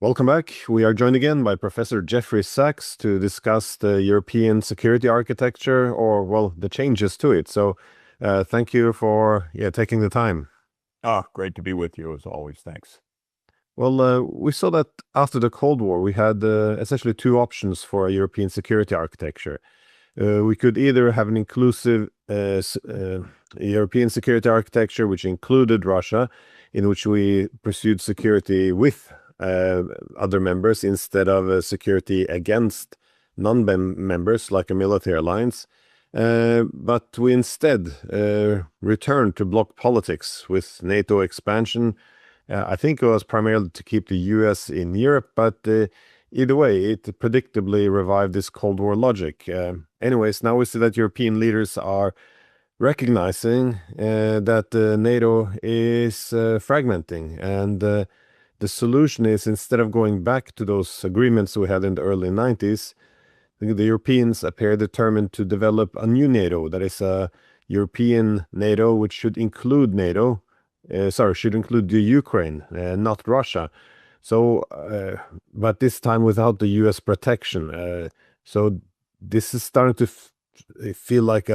Welcome back. We are joined again by Professor Jeffrey Sachs to discuss the European security architecture, or, well, the changes to it. So thank you for taking the time. Great to be with you, as always. Thanks. Well, we saw that after the Cold War, we had essentially two options for a European security architecture. We could either have an inclusive European security architecture, which included Russia, in which we pursued security with other members instead of security against non-members like a military alliance. But we instead returned to bloc politics with NATO expansion. I think it was primarily to keep the US in Europe, but either way, it predictably revived this Cold War logic. Anyways, now we see that European leaders are recognizing that NATO is fragmenting, and the solution is, instead of going back to those agreements we had in the early 90s, the Europeans appear determined to develop a new NATO, that is a European NATO, which should include should include the Ukraine, not Russia. So, but this time without the US protection. So this is starting to feel like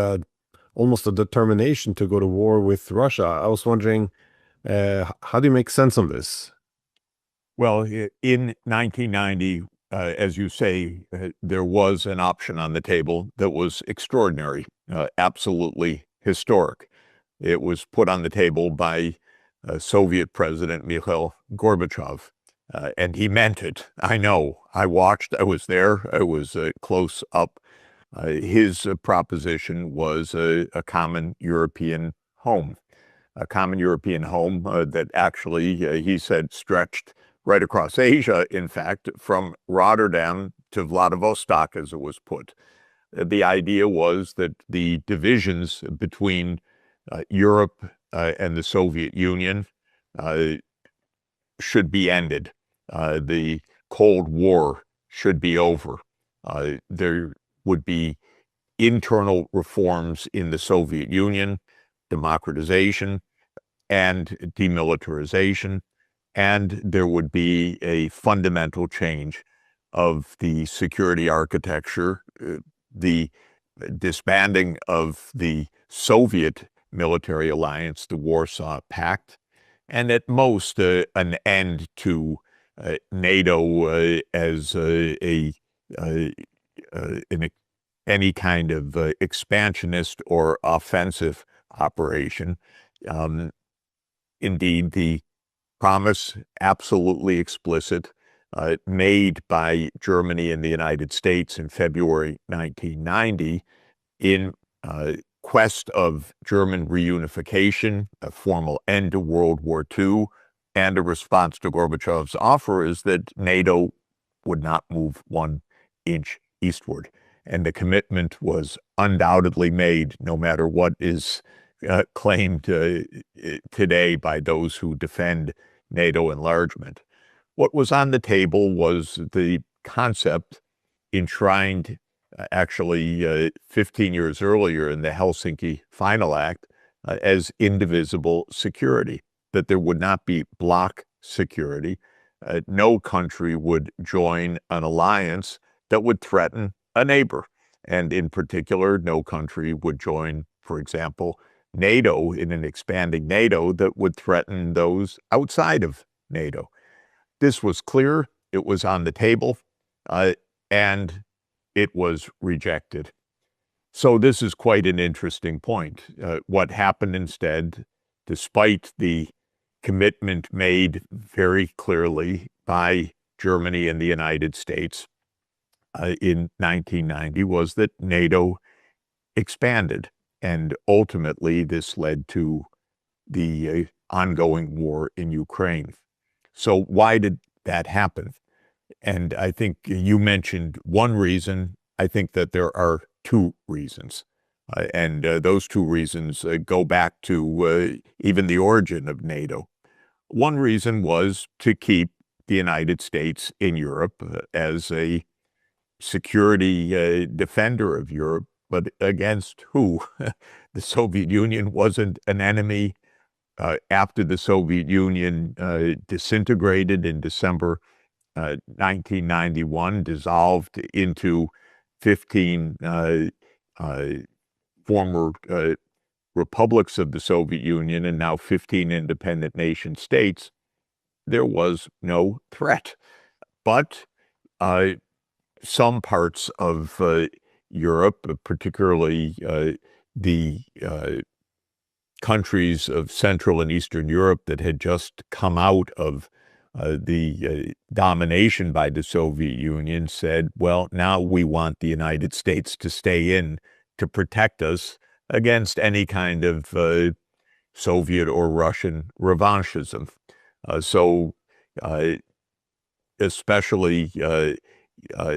almost a determination to go to war with Russia. I was wondering, how do you make sense of this? Well, in 1990, as you say, there was an option on the table that was extraordinary, absolutely historic. It was put on the table by Soviet President Mikhail Gorbachev, and he meant it. I know. I watched. I was there. I was close up. His proposition was a common European home, that actually, he said, stretched right across Asia, in fact, from Rotterdam to Vladivostok, as it was put. The idea was that the divisions between Europe and the Soviet Union should be ended. The Cold War should be over. There would be internal reforms in the Soviet Union, democratization and demilitarization, and there would be a fundamental change of the security architecture, the disbanding of the Soviet military alliance, the Warsaw Pact, and at most an end to NATO as any kind of expansionist or offensive operation. Indeed, the promise, absolutely explicit, made by Germany and the United States in February 1990 in quest of German reunification, a formal end to World War II, and a response to Gorbachev's offer, is that NATO would not move 1 inch eastward. And the commitment was undoubtedly made, no matter what is claimed today by those who defend NATO enlargement. What was on the table was the concept enshrined actually 15 years earlier in the Helsinki Final Act as indivisible security, that there would not be bloc security. No country would join an alliance that would threaten a neighbor. And in particular, no country would join, for example, NATO, in an expanding NATO that would threaten those outside of NATO. This was clear, it was on the table, and it was rejected. So this is quite an interesting point. What happened instead, despite the commitment made very clearly by Germany and the United States in 1990, was that NATO expanded. And ultimately, this led to the ongoing war in Ukraine. So why did that happen? And I think you mentioned one reason. I think that there are two reasons. And those two reasons go back to even the origin of NATO. One reason was to keep the United States in Europe as a security defender of Europe, but against who? The Soviet Union wasn't an enemy. After the Soviet Union disintegrated in December 1991 dissolved into 15 former republics of the Soviet Union and now 15 independent nation states, there was no threat. But some parts of Europe, particularly the countries of Central and Eastern Europe that had just come out of the domination by the Soviet Union, said, well, now we want the United States to stay in to protect us against any kind of Soviet or Russian revanchism. Especially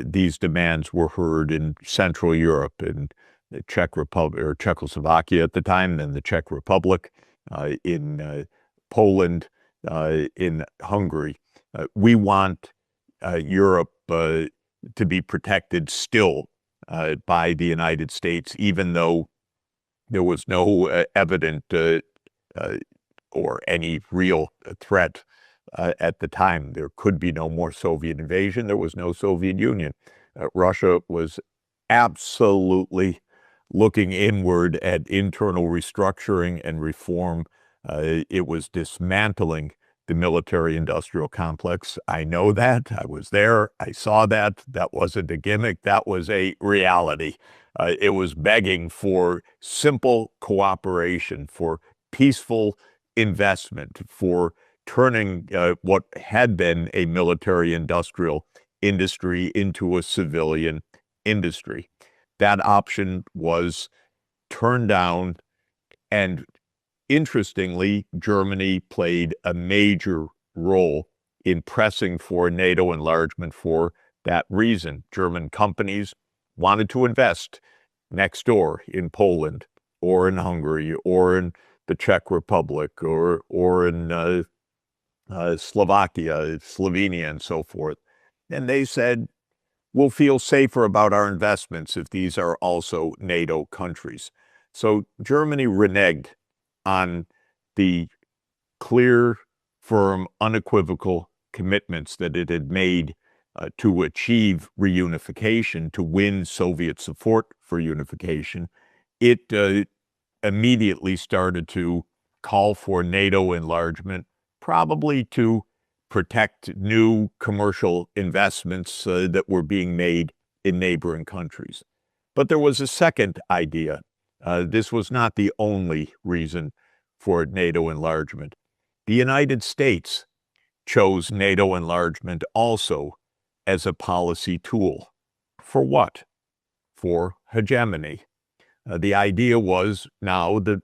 these demands were heard in Central Europe, in the Czech Republic, or Czechoslovakia at the time, then the Czech Republic, in Poland, in Hungary. We want Europe to be protected still by the United States, even though there was no evident or any real threat at the time. There could be no more Soviet invasion. There was no Soviet Union. Russia was absolutely looking inward at internal restructuring and reform. It was dismantling the military-industrial complex. I know that. I was there. I saw that. That wasn't a gimmick. That was a reality. It was begging for simple cooperation, for peaceful investment, for turning what had been a military-industrial industry into a civilian industry. That option was turned down, and interestingly, Germany played a major role in pressing for NATO enlargement for that reason. German companies wanted to invest next door in Poland or in Hungary or in the Czech Republic or in Slovakia, Slovenia, and so forth. And they said, we'll feel safer about our investments if these are also NATO countries. So Germany reneged on the clear, firm, unequivocal commitments that it had made to achieve reunification, to win Soviet support for unification. It immediately started to call for NATO enlargement, probably to protect new commercial investments that were being made in neighboring countries. But there was a second idea. This was not the only reason for NATO enlargement. The United States chose NATO enlargement also as a policy tool. For what? For hegemony. The idea was now that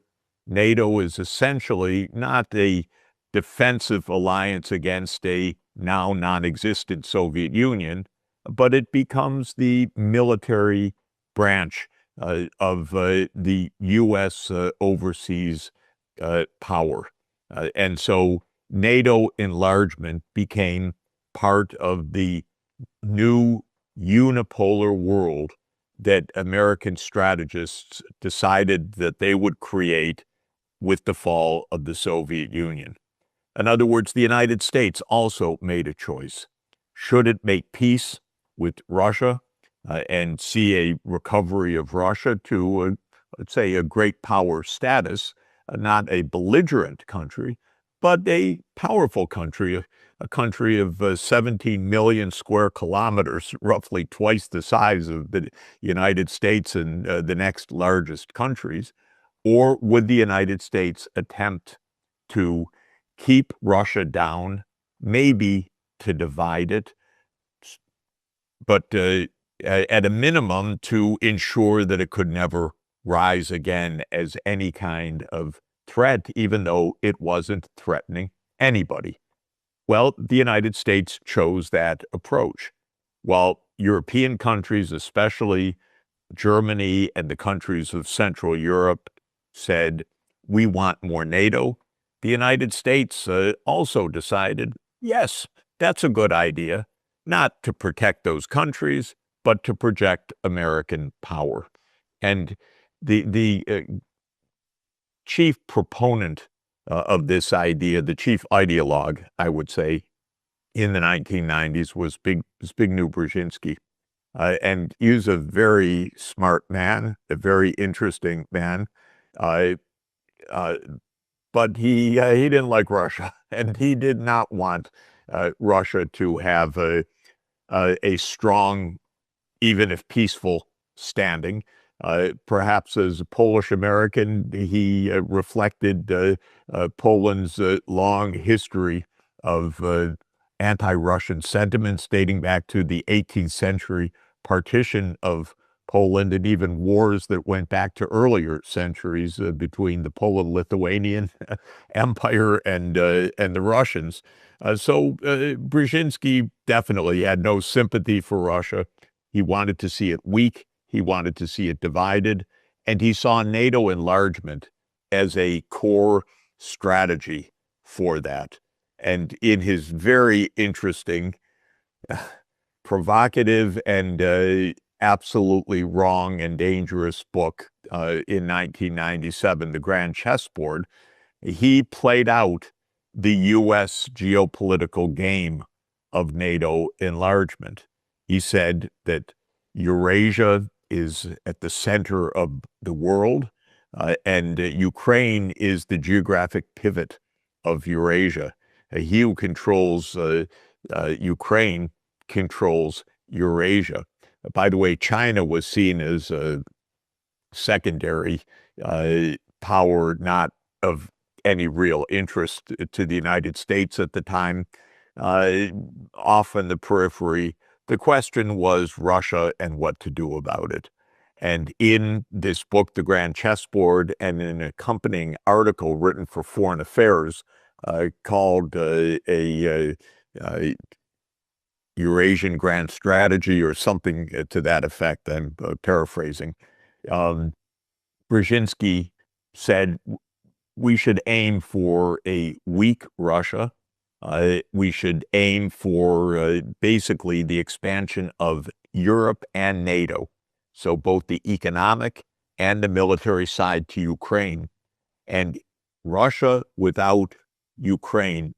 NATO is essentially not a defensive alliance against a now non-existent Soviet Union, but it becomes the military branch of the U.S. overseas power. And so NATO enlargement became part of the new unipolar world that American strategists decided that they would create with the fall of the Soviet Union. In other words, the United States also made a choice. Should it make peace with Russia and see a recovery of Russia to, let's say, a great power status, not a belligerent country, but a powerful country, a country of 17 million square kilometers, roughly twice the size of the United States and the next largest countries? Or would the United States attempt to keep Russia down, maybe to divide it, but at a minimum to ensure that it could never rise again as any kind of threat, even though it wasn't threatening anybody? Well, the United States chose that approach. While European countries, especially Germany and the countries of Central Europe, said, we want more NATO, the United States also decided, yes, that's a good idea, not to protect those countries, but to project American power. And the chief proponent of this idea, the chief ideologue, I would say, in the 1990s was Zbigniew Brzezinski. And he was a very smart man, a very interesting man. But he didn't like Russia, and he did not want Russia to have a strong, even if peaceful, standing. Perhaps as a Polish American, he reflected Poland's long history of anti-Russian sentiments dating back to the 18th century partition of Poland, and even wars that went back to earlier centuries between the Poland-Lithuanian Empire and the Russians. So Brzezinski definitely had no sympathy for Russia. He wanted to see it weak. He wanted to see it divided. And he saw NATO enlargement as a core strategy for that. And in his very interesting, provocative, and absolutely wrong and dangerous book in 1997, The Grand Chessboard, he played out the U.S. geopolitical game of NATO enlargement. He said that Eurasia is at the center of the world, and Ukraine is the geographic pivot of Eurasia. He who controls Ukraine controls Eurasia. By the way, China was seen as a secondary power, not of any real interest to the United States at the time, off in the periphery. The question was Russia and what to do about it. And in this book, The Grand Chessboard, and an accompanying article written for Foreign Affairs called a Eurasian Grand Strategy, or something to that effect, I'm paraphrasing, Brzezinski said we should aim for a weak Russia. We should aim for basically the expansion of Europe and NATO. So both the economic and the military side to Ukraine. And Russia without Ukraine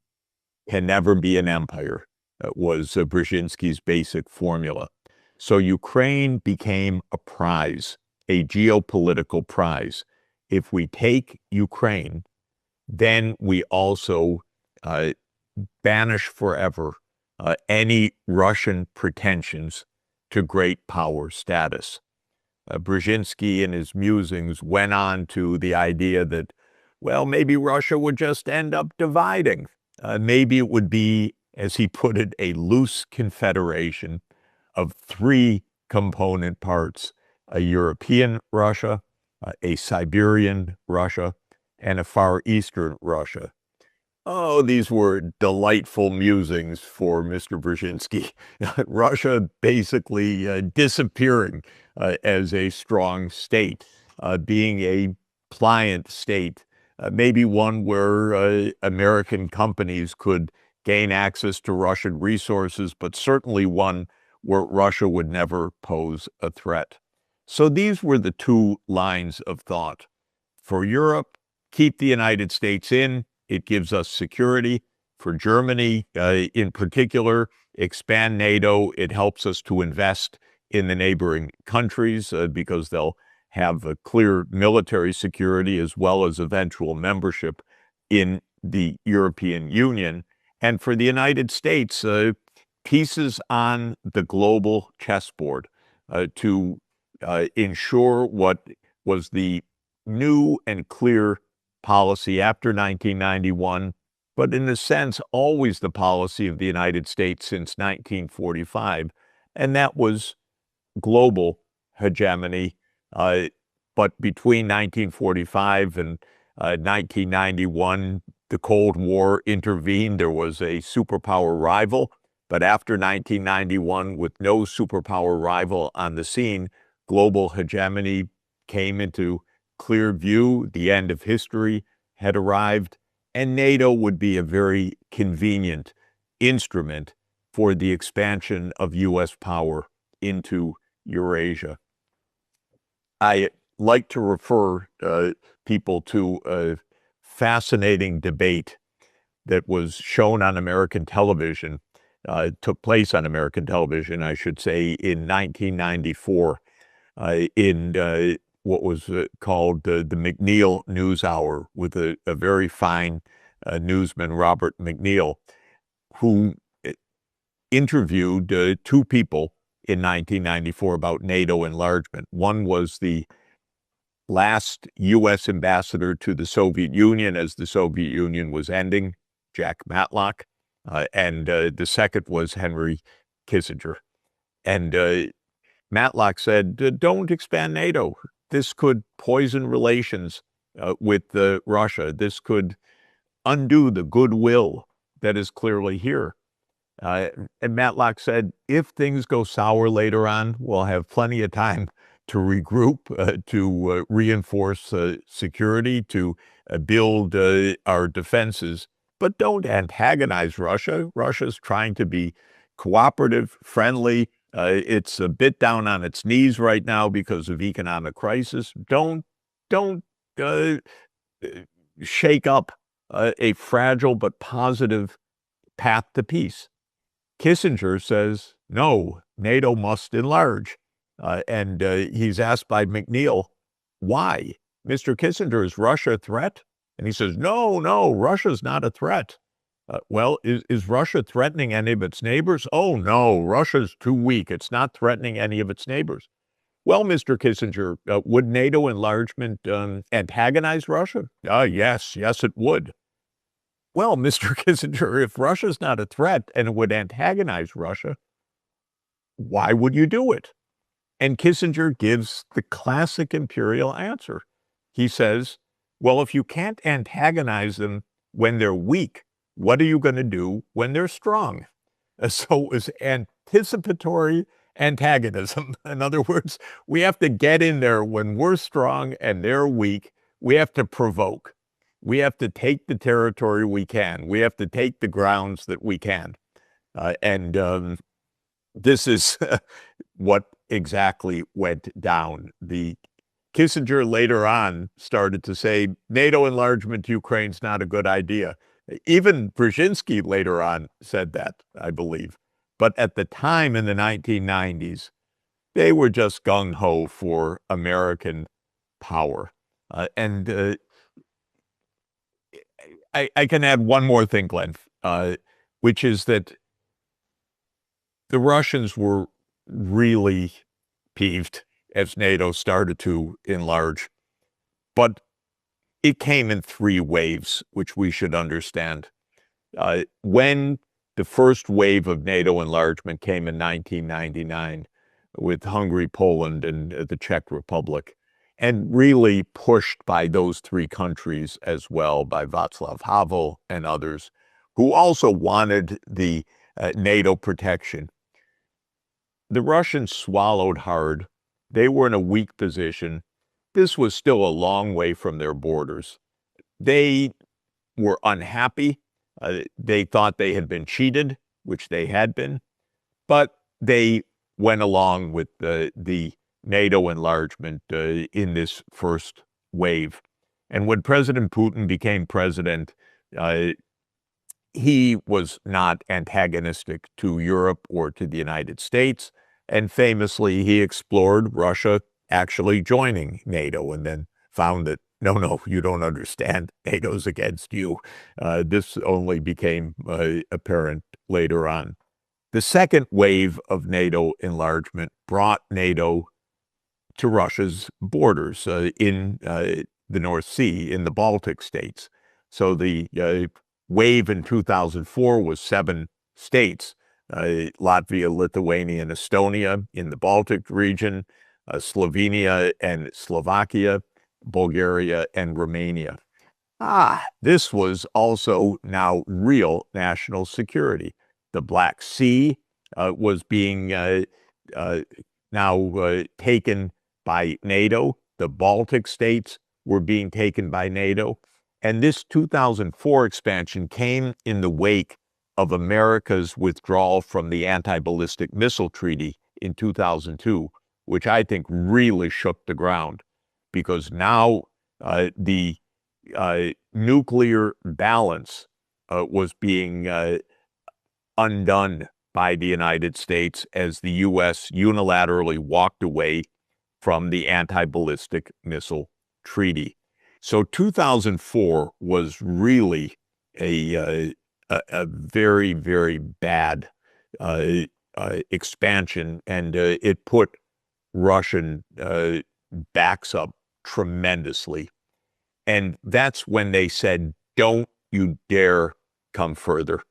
can never be an empire, was Brzezinski's basic formula. So Ukraine became a prize, a geopolitical prize. If we take Ukraine, then we also banish forever any Russian pretensions to great power status. Brzezinski, in his musings, went on to the idea that, well, maybe Russia would just end up dividing. Maybe it would be, as he put it, a loose confederation of three component parts: a European Russia, a Siberian Russia, and a Far Eastern Russia. Oh, these were delightful musings for Mr. Brzezinski. Russia basically disappearing as a strong state, being a pliant state, maybe one where American companies could gain access to Russian resources, but certainly one where Russia would never pose a threat. So these were the two lines of thought. For Europe, keep the United States in. It gives us security. For Germany, in particular, expand NATO. It helps us to invest in the neighboring countries because they'll have a clear military security as well as eventual membership in the European Union. And for the United States, pieces on the global chessboard to ensure what was the new and clear policy after 1991, but in a sense, always the policy of the United States since 1945, and that was global hegemony. But between 1945 and 1991, the Cold War intervened. There was a superpower rival, but after 1991, with no superpower rival on the scene, global hegemony came into clear view. The end of history had arrived, and NATO would be a very convenient instrument for the expansion of U.S. power into Eurasia. I like to refer people to a fascinating debate that was shown on American television took place on American television, I should say, in 1994 in what was called the McNeil News Hour with a very fine newsman, Robert McNeil, who interviewed two people in 1994 about NATO enlargement. One was the last U.S. ambassador to the Soviet Union as the Soviet Union was ending, Jack Matlock, and the second was Henry Kissinger. And Matlock said, don't expand NATO. This could poison relations with Russia. This could undo the goodwill that is clearly here. And Matlock said, if things go sour later on, we'll have plenty of time to regroup, to reinforce security, to build our defenses. But don't antagonize Russia. Russia's trying to be cooperative, friendly. It's a bit down on its knees right now because of economic crisis. Don't shake up a fragile but positive path to peace. Kissinger says, no, NATO must enlarge. And he's asked by McNeil, why? Mr. Kissinger, is Russia a threat? And he says, no, Russia's not a threat. Well, is Russia threatening any of its neighbors? Oh, no, Russia's too weak. It's not threatening any of its neighbors. Well, Mr. Kissinger, would NATO enlargement antagonize Russia? Yes, it would. Well, Mr. Kissinger, if Russia's not a threat and it would antagonize Russia, why would you do it? And Kissinger gives the classic Imperial answer. He says, well, if you can't antagonize them when they're weak, what are you going to do when they're strong? So it was anticipatory antagonism. In other words, we have to get in there when we're strong and they're weak. We have to provoke. We have to take the territory we can. We have to take the grounds that we can. And this is what exactly went down. The Kissinger later on started to say, NATO enlargement to Ukraine's not a good idea. Even Brzezinski later on said that, I believe. But at the time in the 1990s, they were just gung-ho for American power. And I can add one more thing, Glenn, which is that the Russians were really peeved as NATO started to enlarge. But it came in three waves, which we should understand. When the first wave of NATO enlargement came in 1999 with Hungary, Poland, and the Czech Republic, and really pushed by those three countries as well, by Václav Havel and others, who also wanted the NATO protection. The Russians swallowed hard. They were in a weak position. This was still a long way from their borders. They were unhappy. They thought they had been cheated, which they had been, but they went along with the NATO enlargement in this first wave. And when President Putin became president, he was not antagonistic to Europe or to the United States. And famously, he explored Russia actually joining NATO and then found that, no, you don't understand. NATO's against you. This only became apparent later on. The second wave of NATO enlargement brought NATO to Russia's borders in the North Sea, in the Baltic states. So the wave in 2004 was 7 states, Latvia, Lithuania, and Estonia in the Baltic region, Slovenia and Slovakia, Bulgaria, and Romania. This was also now real national security. The Black Sea was being now taken by NATO. The Baltic states were being taken by NATO. And this 2004 expansion came in the wake of America's withdrawal from the Anti-Ballistic Missile Treaty in 2002, which I think really shook the ground, because now the nuclear balance was being undone by the United States as the U.S. unilaterally walked away from the anti-ballistic missile treaty. So 2004 was really a very, very bad expansion, and it put Russian backs up tremendously. And that's when they said, don't you dare come further.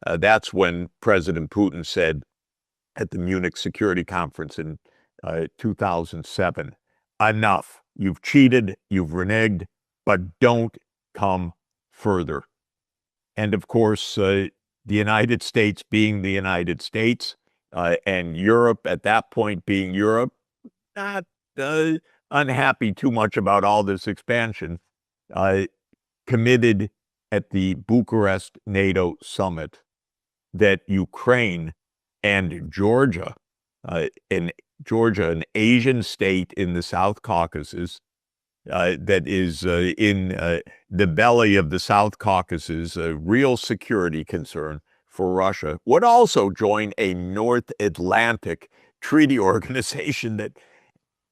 That's when President Putin said at the Munich Security Conference in 2007, enough. You've cheated, you've reneged, but don't come further. And of course, the United States being the United States, and Europe at that point being Europe, not unhappy too much about all this expansion, committed at the Bucharest NATO summit that Ukraine and Georgia, an Asian state in the South Caucasus, that is in the belly of the South Caucasus, a real security concern for Russia, would also join a North Atlantic treaty organization that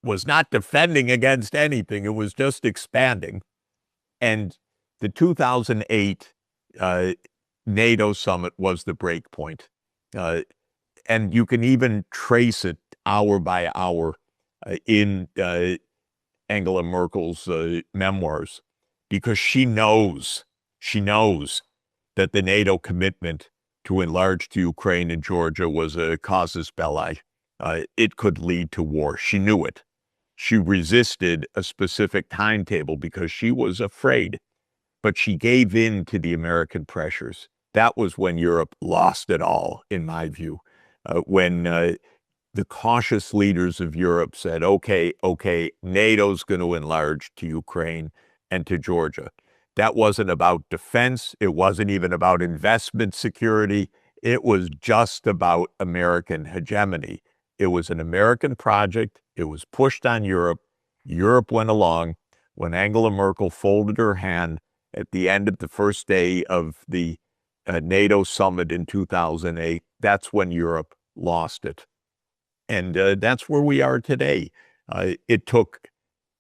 was not defending against anything. It was just expanding. And the 2008 NATO summit was the break point. And you can even trace it hour by hour in Angela Merkel's memoirs, because she knows that the NATO commitment to enlarge to Ukraine and Georgia was a casus belli. It could lead to war. She knew it. She resisted a specific timetable because she was afraid, but she gave in to the American pressures. That was when Europe lost it all, in my view, when the cautious leaders of Europe said, okay, NATO's going to enlarge to Ukraine and to Georgia. That wasn't about defense. It wasn't even about investment security. It was just about American hegemony. It was an American project. It was pushed on Europe. Europe went along. When Angela Merkel folded her hand at the end of the first day of the NATO summit in 2008, that's when Europe lost it. And that's where we are today. It took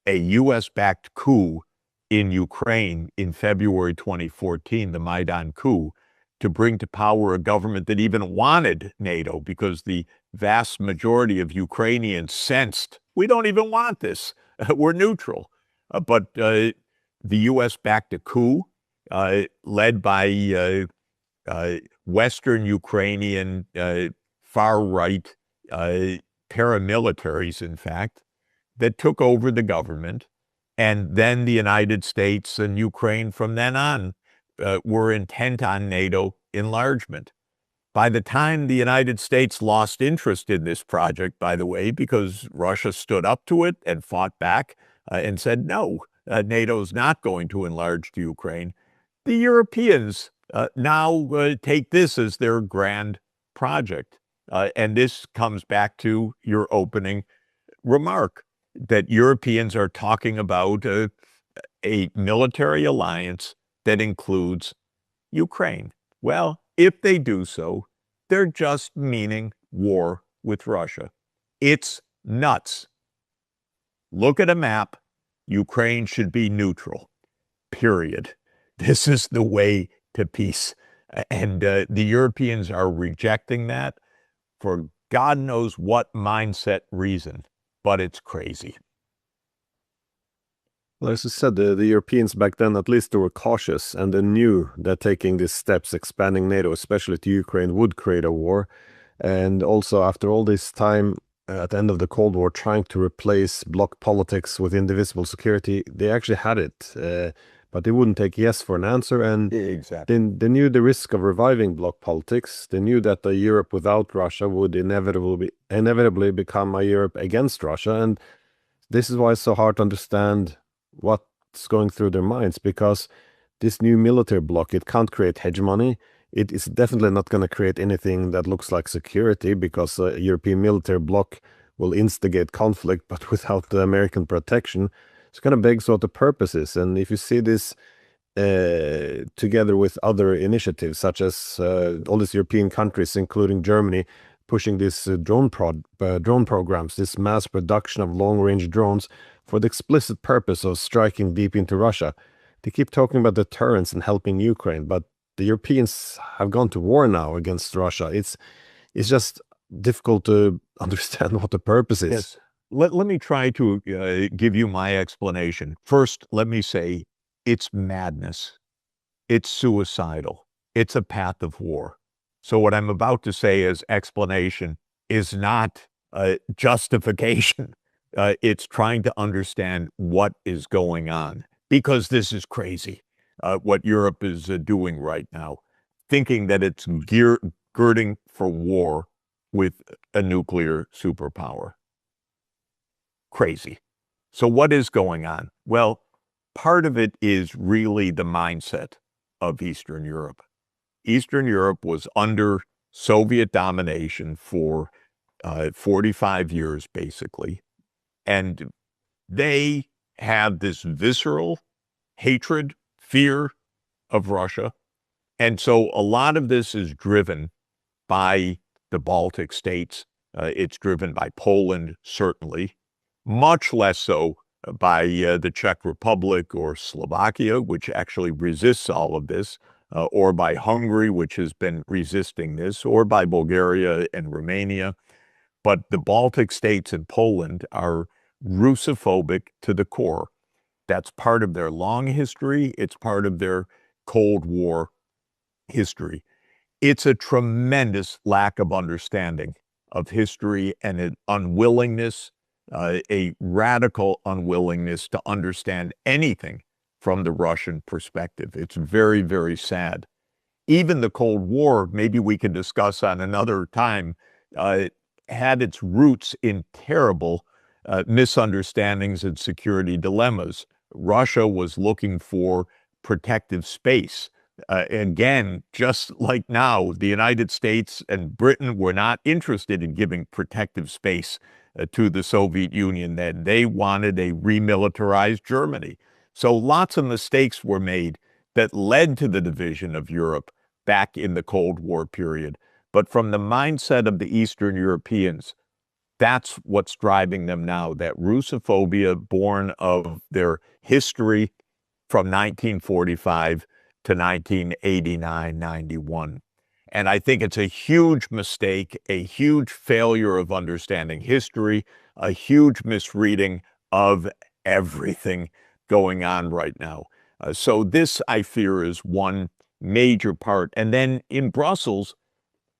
a U.S.-backed coup in Ukraine in February 2014, the Maidan coup, to bring to power a government that even wanted NATO, because the vast majority of Ukrainians sensed, we don't even want this. We're neutral. But the U.S. backed a coup led by Western Ukrainian far-right paramilitaries, in fact, that took over the government. And then the United States and Ukraine from then on were intent on NATO enlargement. By the time the United States lost interest in this project, by the way, because Russia stood up to it and fought back and said, no, NATO's not going to enlarge to Ukraine, the Europeans now take this as their grand project. And this comes back to your opening remark, that Europeans are talking about a military alliance that includes Ukraine. Well, if they do so, they're just meaning war with Russia. It's nuts. Look at a map. Ukraine should be neutral, period. This is the way to peace. And the Europeans are rejecting that for God knows what mindset reason, but it's crazy. Well, as I said, the Europeans back then, at least they were cautious, and they knew that taking these steps, expanding NATO, especially to Ukraine, would create a war. And also, after all this time, at the end of the Cold War, trying to replace bloc politics with indivisible security, they actually had it. But they wouldn't take yes for an answer. And exactly. They knew the risk of reviving bloc politics. They knew that a Europe without Russia would inevitably become a Europe against Russia. And this is why it's so hard to understand what's going through their minds, because this new military bloc, it can't create hegemony. It is definitely not going to create anything that looks like security, because a European military bloc will instigate conflict, but without the American protection. It's kind of begs what the purpose is. And if you see this together with other initiatives, such as all these European countries, including Germany, pushing these drone programs, this mass production of long-range drones for the explicit purpose of striking deep into Russia. They keep talking about deterrence and helping Ukraine, but the Europeans have gone to war now against Russia. It's just difficult to understand what the purpose is. Yes. Let me try to give you my explanation. First, let me say it's madness. It's suicidal. It's a path of war. So what I'm about to say as explanation is not justification. It's trying to understand what is going on, because this is crazy, what Europe is doing right now, thinking that it's girding for war with a nuclear superpower. Crazy. So what is going on? Well, part of it is really the mindset of Eastern Europe. Eastern Europe was under Soviet domination for 45 years, basically. And they have this visceral hatred, fear of Russia. And so a lot of this is driven by the Baltic states. It's driven by Poland, certainly. Much less so by the Czech Republic or Slovakia, which actually resists all of this, or by Hungary, which has been resisting this, or by Bulgaria and Romania. But the Baltic states and Poland are Russophobic to the core. That's part of their long history. It's part of their Cold War history. It's a tremendous lack of understanding of history and an unwillingness, a radical unwillingness to understand anything from the Russian perspective. It's very, very sad. Even the Cold War, maybe we can discuss on another time, had its roots in terrible misunderstandings and security dilemmas. Russia was looking for protective space. Again, just like now, the United States and Britain were not interested in giving protective space to the Soviet Union. That they wanted a remilitarized Germany. So lots of mistakes were made that led to the division of Europe back in the Cold War period. But from the mindset of the Eastern Europeans, that's what's driving them now, that Russophobia born of their history from 1945 to 1989-91. And I think it's a huge mistake, a huge failure of understanding history, a huge misreading of everything going on right now. So this, I fear, is one major part. And then in Brussels,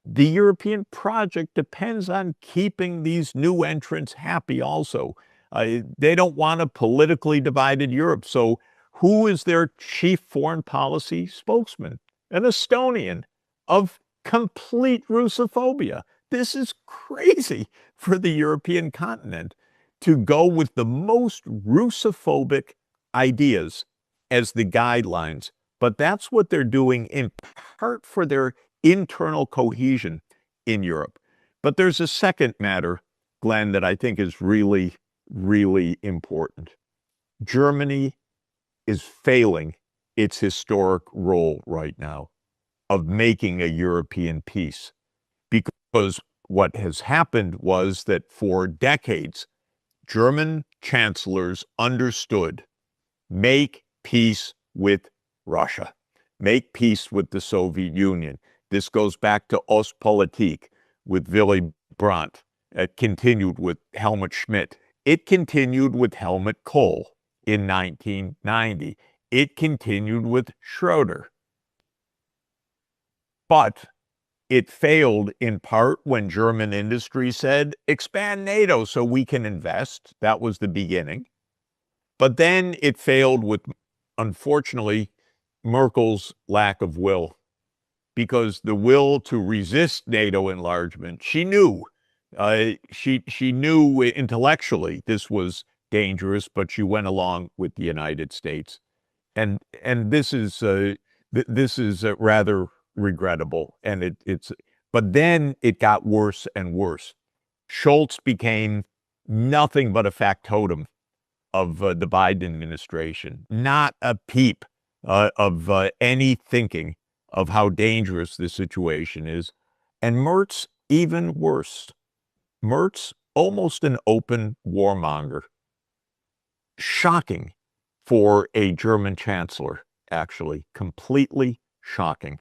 the European project depends on keeping these new entrants happy also. They don't want a politically divided Europe. So who is their chief foreign policy spokesman? An Estonian of complete Russophobia. This is crazy for the European continent to go with the most Russophobic ideas as the guidelines. But that's what they're doing in part for their internal cohesion in Europe. But there's a second matter, Glenn, that I think is really, really important. Germany is failing its historic role right now of making a European peace, because what has happened was that for decades, German chancellors understood, make peace with Russia, make peace with the Soviet Union. This goes back to Ostpolitik with Willy Brandt. It continued with Helmut Schmidt. It continued with Helmut Kohl in 1990. It continued with Schroeder. But it failed in part when German industry said, expand NATO so we can invest. That was the beginning. But then it failed with, unfortunately, Merkel's lack of will, because the will to resist NATO enlargement, she knew. She knew intellectually this was dangerous, but she went along with the United States, and this is rather regrettable. And but then it got worse and worse. Scholz became nothing but a factotum of the Biden administration. Not a peep of any thinking of how dangerous the situation is. And Merz, even worse. Merz, almost an open warmonger. Shocking for a German chancellor, actually. Completely shocking.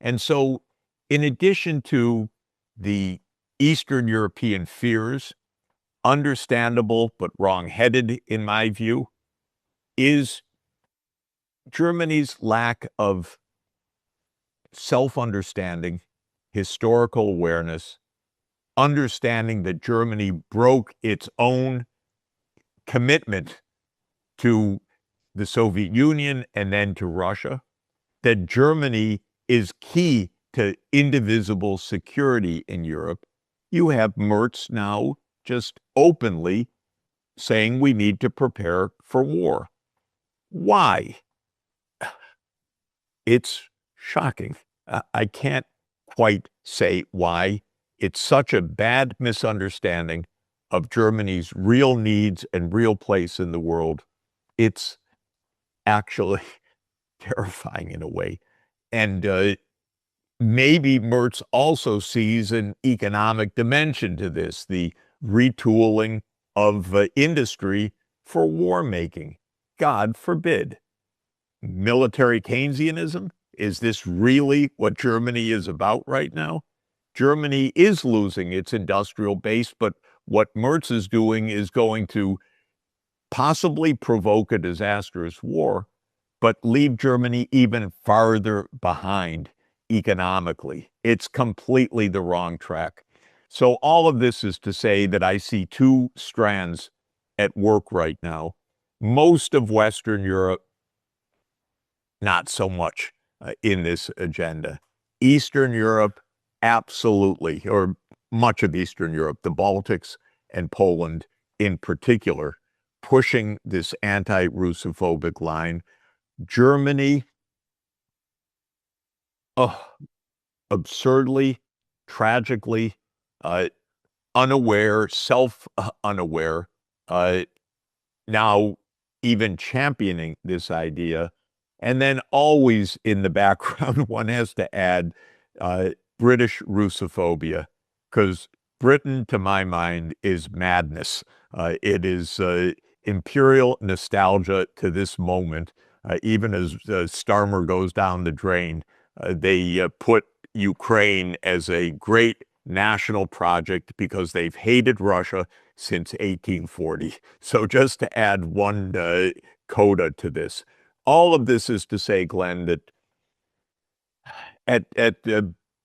And so, in addition to the Eastern European fears, understandable but wrong-headed in my view, is Germany's lack of self-understanding, historical awareness, understanding that Germany broke its own commitment to the Soviet Union and then to Russia, that Germany is key to indivisible security in Europe. You have Merz now just openly saying we need to prepare for war. Why? It's shocking. I can't quite say why. It's such a bad misunderstanding of Germany's real needs and real place in the world. It's actually terrifying in a way. And maybe Merz also sees an economic dimension to this, the retooling of industry for war making. God forbid. Military Keynesianism? Is this really what Germany is about right now? Germany is losing its industrial base, but what Merz is doing is going to possibly provoke a disastrous war, but leave Germany even farther behind economically. It's completely the wrong track. So all of this is to say that I see two strands at work right now. Most of Western Europe, not so much in this agenda. Eastern Europe, absolutely, or much of Eastern Europe, the Baltics and Poland in particular, pushing this anti-Russophobic line. Germany, absurdly, tragically, unaware, self-unaware, now even championing this idea. And then always in the background, one has to add British Russophobia, because Britain, to my mind, is madness. It is imperial nostalgia to this moment. Even as Starmer goes down the drain, they put Ukraine as a great national project because they've hated Russia since 1840. So just to add one coda to this. All of this is to say, Glenn, that at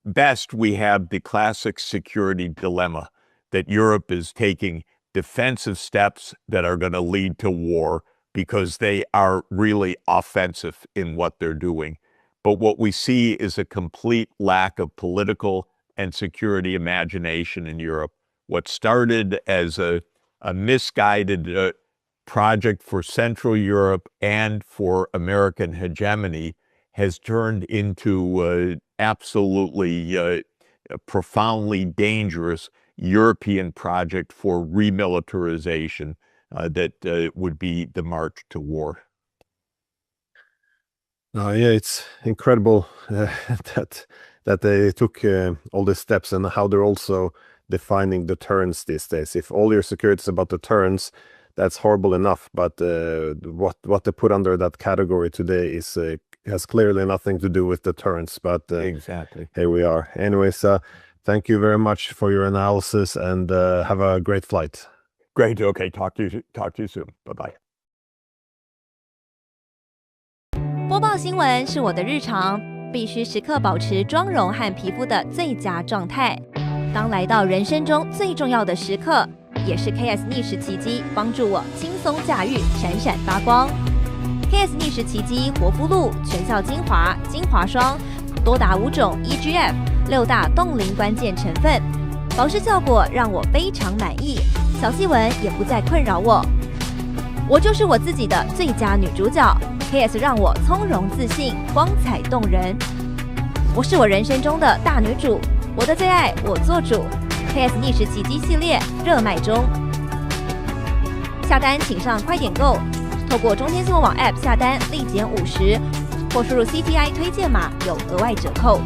best we have the classic security dilemma that Europe is taking defensive steps that are going to lead to war because they are really offensive in what they're doing. But what we see is a complete lack of political and security imagination in Europe. What started as a misguided project for Central Europe and for American hegemony has turned into absolutely profoundly dangerous European project for remilitarization that would be the march to war. Yeah, it's incredible that they took all these steps, and how they're also defining deterrence these days. If all your security is about deterrence, that's horrible enough. But what they put under that category today is has clearly nothing to do with deterrence. But exactly, here we are. Anyways, thank you very much for your analysis, and have a great flight. Great. Okay. Talk to you soon. Bye bye. 播报新闻是我的日常，必须时刻保持妆容和皮肤的最佳状态。当来到人生中最重要的时刻，也是 KS 逆时奇迹帮助我轻松驾驭，闪闪发光。KS 逆时奇迹活肤露全效精华、精华霜，多达5种 EGF 6大冻龄关键成分，保湿效果让我非常满意，小细纹也不再困扰我。我就是我自己的最佳女主角。KS 让我从容自信，光彩动人。我是我人生中的大女主，我的最爱我做主。KS 逆时奇迹系列热卖中，下单请上快点购，透过中天新闻网 App 下单立减50，或输入 CTI 推荐码有额外折扣。